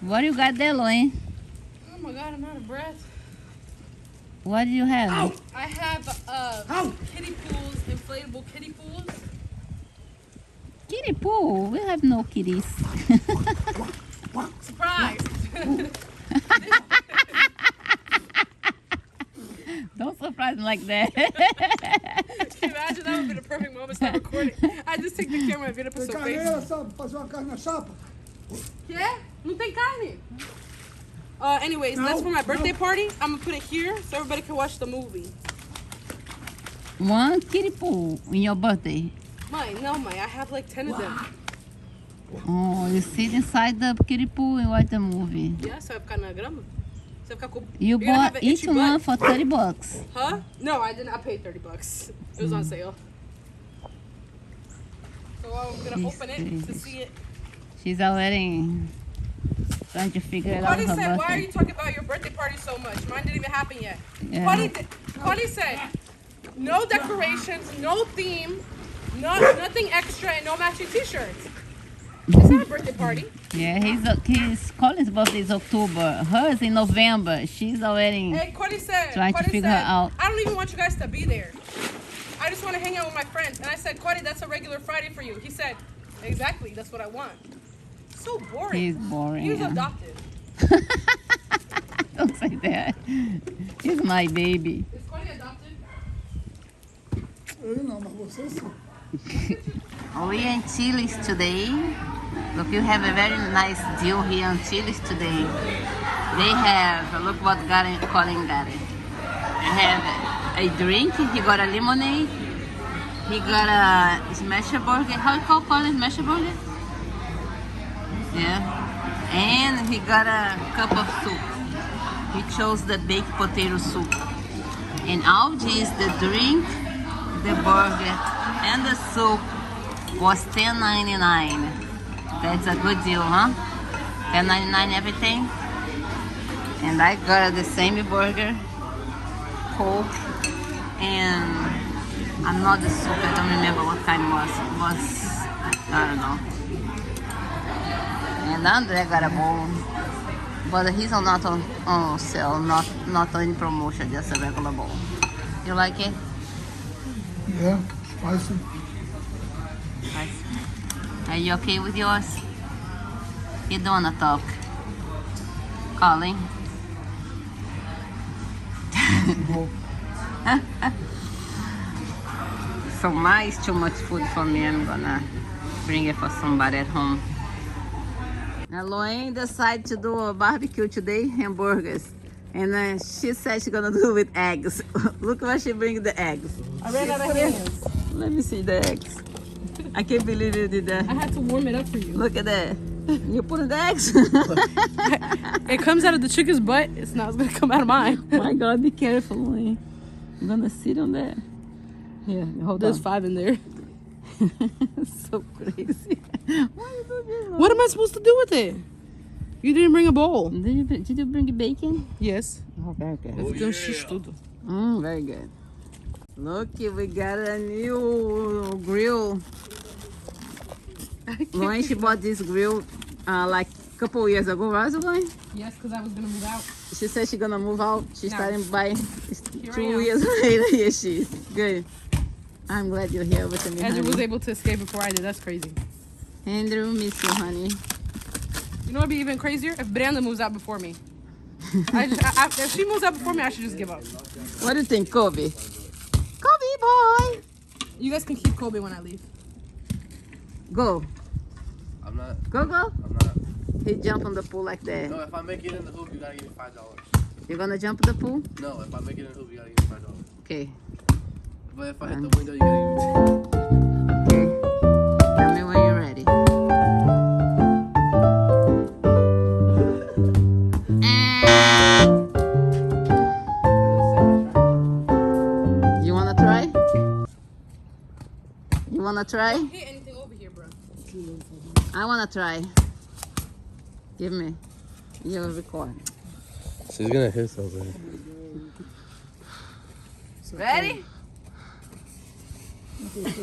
What do you got there, Helene? Oh my God, I'm out of breath. What do you have? I have kiddie pools, inflatable kiddie pools. Kiddie pool? We have no kitties. Surprise! Don't surprise me like that. Can you imagine? That would have been a perfect moment to start recording. I just take the camera and vira pra sua frente. Fazer uma carne na chapa. Yeah? Não tem carne. Anyways, that's for my birthday party. I'm gonna put it here so everybody can watch the movie. One kiddie pool in your birthday. Mãe, I have like 10 of them. Oh, you sit inside the kiddie pool and watch the movie. Yeah, você vai ficar na grama? Você vai ficar com... You bought each one for $30. Huh? No, I didn't. I paid $30. It was on sale. So I'm gonna open it to see it. She's already trying to figure it out. Quali said, why are you talking about your birthday party so much? Mine didn't even happen yet. Yeah. Quali said, no decorations, no theme, nothing extra, and no matching t-shirts. It's not a birthday party. Yeah, he's Colin's birthday is October. Hers in November. She's already trying to figure her out. I don't even want you guys to be there. I just want to hang out with my friends. And I said, Quali, that's a regular Friday for you. He said, exactly, that's what I want. So boring. He's boring. He was adopted. Don't say that. He's my baby. Is Quali adopted? Eu não, mas você sim. We are in Chili's today. Look, you have a very nice deal here in Chili's today. They have, look what Colin got it. They have a drink, he got a lemonade, he got a smash burger. How you call Colin smash burger? Yeah. And he got a cup of soup. He chose the baked potato soup. And all this, the drink, the burger, and the soup was $10.99. That's a good deal, huh? $10.99 everything. And I got the same burger, Coke, and another soup. I don't remember what kind it was. It was, I don't know. And Andre got a bowl, but he's not on sale, not on promotion, just a regular bowl. You like it? Yeah, spicy. Nice. Are you okay with yours? You don't wanna talk. Colin? So mine is too much food for me. I'm gonna bring it for somebody at home. Helene decided to do a barbecue today, hamburgers. And she said she's gonna do it with eggs. Look where she brings the eggs. I ran out of hands. Let me see the eggs. I can't believe you did that. I had to warm it up for you. Look at that. You put in the eggs? It comes out of the chicken's butt. It's not gonna come out of mine. My God, be careful, Helene. I'm gonna sit on that. Here, hold There's on. 5 in there. So crazy. Why you do this? What am I supposed to do with it? You didn't bring a bowl. Did you bring bacon? Yes. Oh, very good. Tudo. Very good. Look, we got a new grill. Lauren, she bought this grill like a couple years ago, right, Lauren? Yes, because I was gonna move out. She said she's gonna move out. She's No. starting by Here I 2 am. years later. Here she is. Good. I'm glad you're here with me, Andrew honey. was able to escape before I did. That's crazy. Andrew, miss you, honey. You know what'd be even crazier? If Brenda moves out before me. If she moves out before me, I should just give up. What do you think, Kobe? Kobe boy! You guys can keep Kobe when I leave. Go. I'm not. Go. I'm not. He jump on the pool like that. No, if I make it in the hoop, you gotta give me $5. You're gonna jump in the pool? No, if I make it in the hoop, you gotta give me $5. Okay. But if I hit the window, you gotta give me. Okay. Tell me when you're ready. You wanna try? You wanna try? Don't hit anything over here, bro. I wanna try. Give me. You'll record. She's gonna hit something. Ready? I'll do it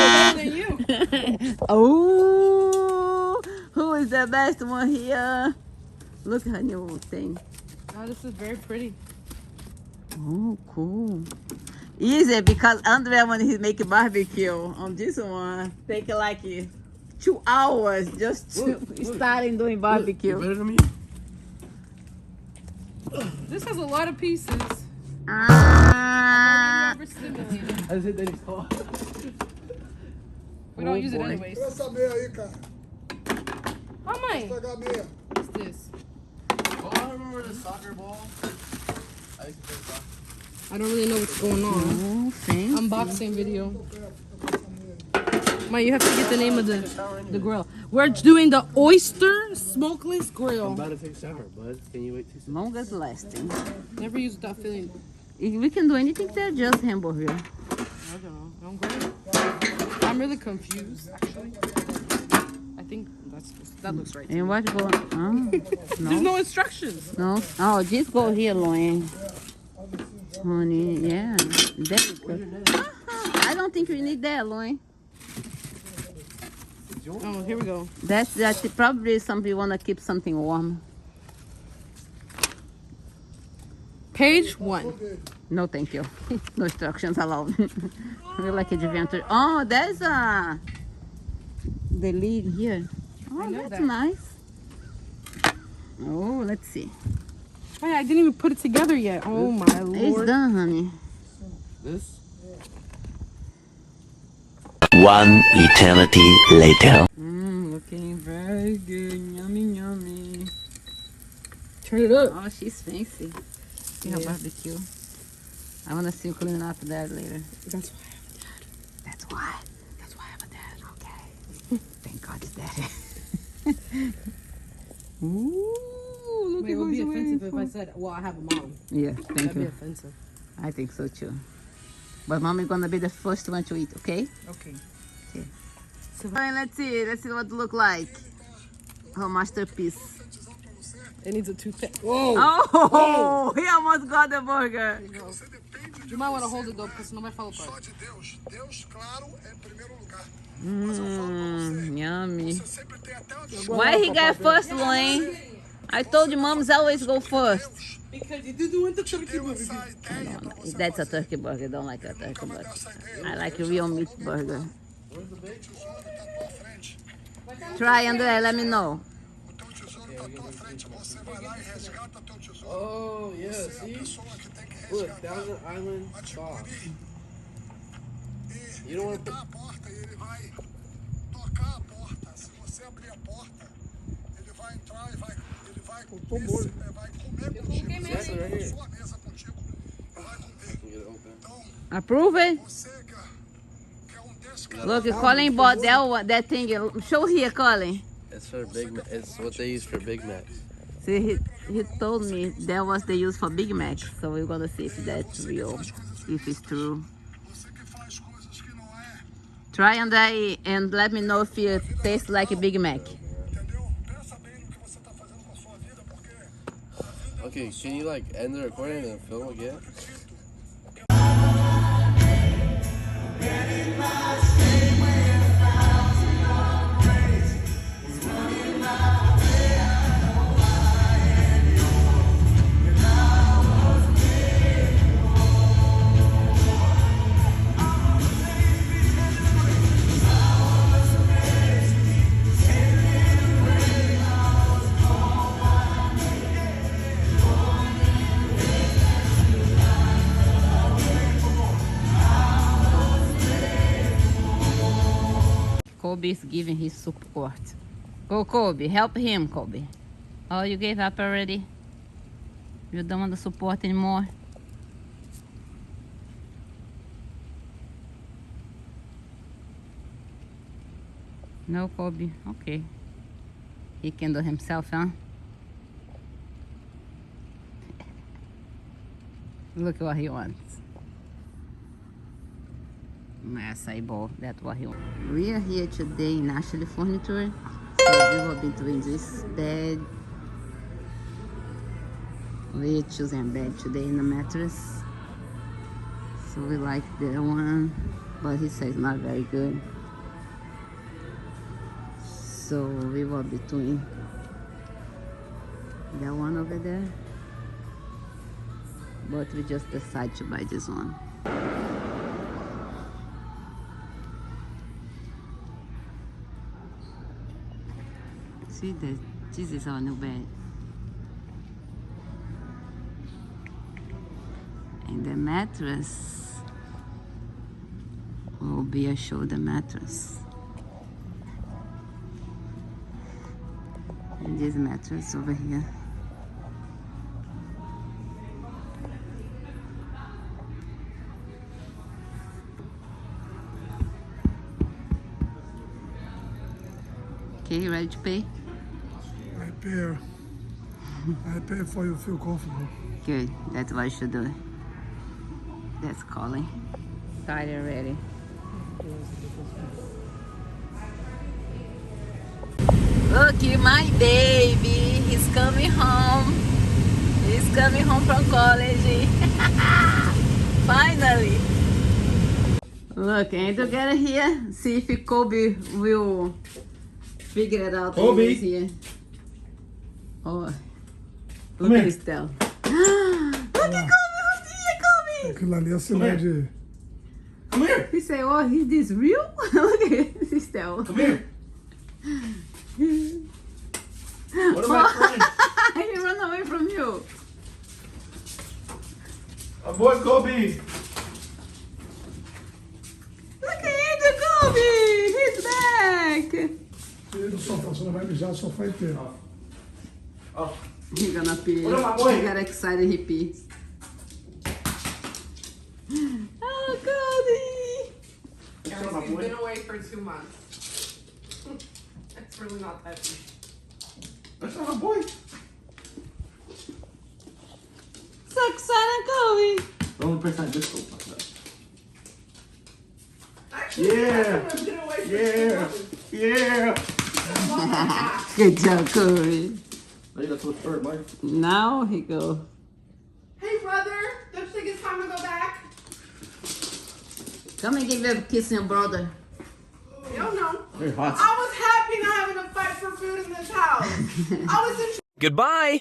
better than you. Oh. the best one here. Look at her new thing. Oh, this is very pretty. Oh, cool. Easy because Andre, when he make a barbecue on this one, take like 2 hours just to starting doing barbecue. You better than me? This has a lot of pieces. Ah. Overstimulated. I just hit that he's called. We don't Oh, use it boy. anyways. Tira essa meia aí, cara. How am I? Pega a meia. What's this? Oh, I remember the soccer ball. I used to play soccer. I don't really know what's going on. Oh, fancy. Unboxing video. Mike, you have to get the name of the grill. We're doing the oyster smokeless I'm grill. about to take a shower, bud. Can you wait 2 seconds? Longest lasting. Never use without feeling. If we can do anything there, just hamburger. I don't know. I'm great. I'm really confused, actually. I think that looks right. And what go? Oh, There's no, no instructions. no. Oh, just go here, Loen. Honey, yeah. That's good. I don't think we need that, Loen. Oh, here we go. That's probably somebody wanna keep something warm. Page 1. No, thank you. No instructions allowed. We like adventure. Oh, there's the lid here. Oh, know that's that. nice. Oh, let's see. Wait, I didn't even put it together yet. Oh my It's lord. done, honey. This? One eternity later. Looking very good. Yummy, yummy. Turn it up. Oh, she's fancy. See her barbecue. I want to see you clean up that later. That's That's why. That's why I have a dad. Okay. Thank God it's daddy. Ooh, look Wait, it at would who's be waiting offensive if for. I said, well, I have a mom. Yeah, thank That'd be you. offensive. I think so too. But mom is gonna be the first one to eat, okay? Okay. Alright, let's see what it look like. Her masterpiece. It needs a toothpick. Whoa. Oh, he almost got the burger. You might want to hold it though, because senão vai fall apart. De Deus. Deus, claro, é em primeiro lugar. Mas eu falo pra você, Yummy. você sempre tem até uma desculpa. Why he got first, Loen? I told you moms always go first. Because you do want the turkey Deu essa ideia pra você That's a turkey burger. Don't like a turkey burger. I like a real meat burger. tesouro tá à tua frente. Try, André. Let me know. O teu tesouro tá à tua frente. Você vai lá e resgata teu tesouro. Oh, yeah, Você é a see? pessoa que tem que Look, resgatar. Thousand Island sauce. E You don't ele want dá a porta e ele vai tocar a porta. Se você abrir a porta, ele vai entrar e vai comer contigo. Exactly right Na here. sua mesa contigo. E vai comer. Get it open. Então, Approve it? você que é descarado. Look, Colin bought that thing. Show here, Colin. It's for Big Mac. It's what they use for Big Macs. See, he told me that was they use for Big Mac. So we're gonna see if that's real, if it's true. Você que faz coisas que não é, Try and let me know if it tastes like a Big Mac. entendeu? Pensa bem no que você tá fazendo com a sua vida, porque Okay, can you like end the recording and film again? Kobe is giving his support. Go, Kobe. Help him, Kobe. Oh, you gave up already? You don't want the support anymore? No, Kobe. Okay. He can do himself, huh? Look what he wants. Acai bowl, that's what he wants. We are here today in Ashley Furniture. So we will be doing this bed. We're choosing a bed today in the mattress. So we like the one, but he says not very good. So we were between that one over there, but we just decided to buy this one. See that this is our new bed. And the mattress will be a shoulder mattress. And this mattress over here. Okay, you ready to pay? I pay for you feel comfortable. Good, that's what I should do. That's calling. Started already. Look, my baby. He's coming home. He's coming home from college. Finally. Look, Andrew, get here. See if Kobe will figure it out. Kobe. He's here. Oh, look at Estelle. Look at Kobe. Who's here, Kobe? Aquilo ali é sinal de... Come here. He say, "Oh, is this real?" Look at Estelle. Come here. What am I trying? He run away from you. My boy Kobe. Look at Kobe. He's back. No sofá, você não vai mijar o sofá inteiro. Oh. He gonna pee. What am I doing? He got excited. He pees. Oh, Cody. Guys, he's been away for 2 months. It's really not that deep. That's not my boy. So excited, Kobe. The only person I just spoke like that. Actually, Yeah. I've been away for 2 Yeah. months. Yeah. Good job, Kobe. Now you got to look third, Mike. Now he go. Hey, brother. Don't you think it's time to go back? Come and give a kiss to your brother. No, no. Very hot. I was happy not having to fight for food in this house. I was in Goodbye.